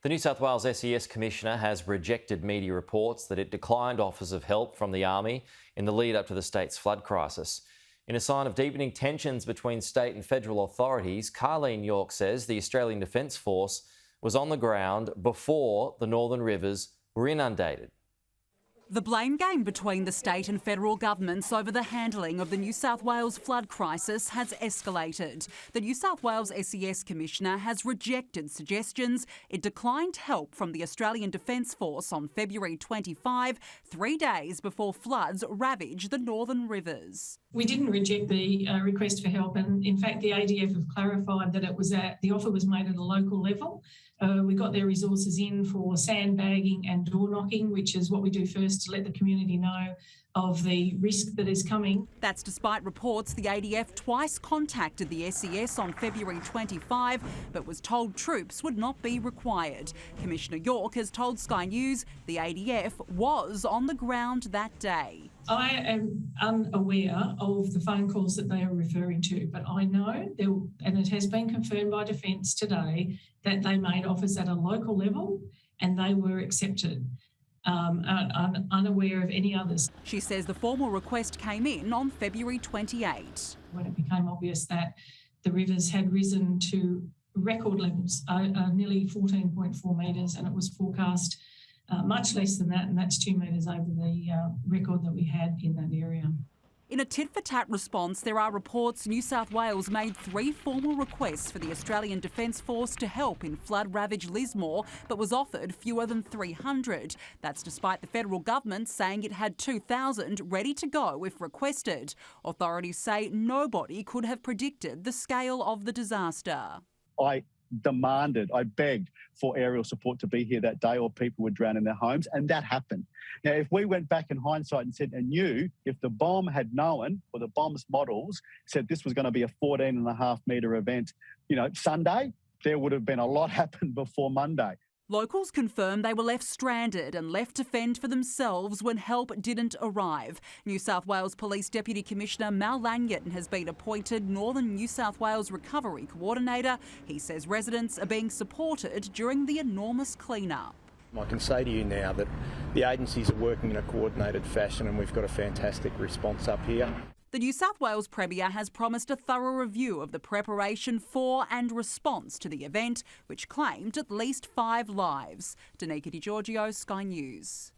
The New South Wales SES Commissioner has rejected media reports that it declined offers of help from the Army in the lead up to the state's flood crisis. In a sign of deepening tensions between state and federal authorities, Carlene York says the Australian Defence Force was on the ground before the northern rivers were inundated. The blame game between the state and federal governments over the handling of the New South Wales flood crisis has escalated. The New South Wales SES Commissioner has rejected suggestions it declined help from the Australian Defence Force on February 25, 3 days before floods ravaged the northern rivers. We didn't reject the request for help, and in fact the ADF have clarified that the offer was made at a local level. We got their resources in for sandbagging and doorknocking, which is what we do first to let the community know of the risk that is coming. That's despite reports the ADF twice contacted the SES on February 25 but was told troops would not be required. Commissioner York has told Sky News the ADF was on the ground that day. I am unaware of the phone calls that they are referring to, but I know, and it has been confirmed by Defence today, that they made offers at a local level and they were accepted. Unaware of any others. She says the formal request came in on February 28. When it became obvious that the rivers had risen to record levels, nearly 14.4 metres, and it was forecast much less than that, and that's 2 metres over the record that we had in that area. In a tit-for-tat response, there are reports New South Wales made 3 formal requests for the Australian Defence Force to help in flood-ravaged Lismore, but was offered fewer than 300. That's despite the federal government saying it had 2,000 ready to go if requested. Authorities say nobody could have predicted the scale of the disaster. I begged for aerial support to be here that day or people would drown in their homes, and that happened. Now, if we went back in hindsight and said and knew, if the bomb had known, or the bomb's models said this was going to be a 14.5 metre event, Sunday, there would have been a lot happen before Monday. Locals confirm they were left stranded and left to fend for themselves when help didn't arrive. New South Wales Police Deputy Commissioner Mal Lanyon has been appointed Northern New South Wales Recovery Coordinator. He says residents are being supported during the enormous clean-up. I can say to you now that the agencies are working in a coordinated fashion and we've got a fantastic response up here. The New South Wales Premier has promised a thorough review of the preparation for and response to the event, which claimed at least 5 lives. Danica Di Giorgio, Sky News.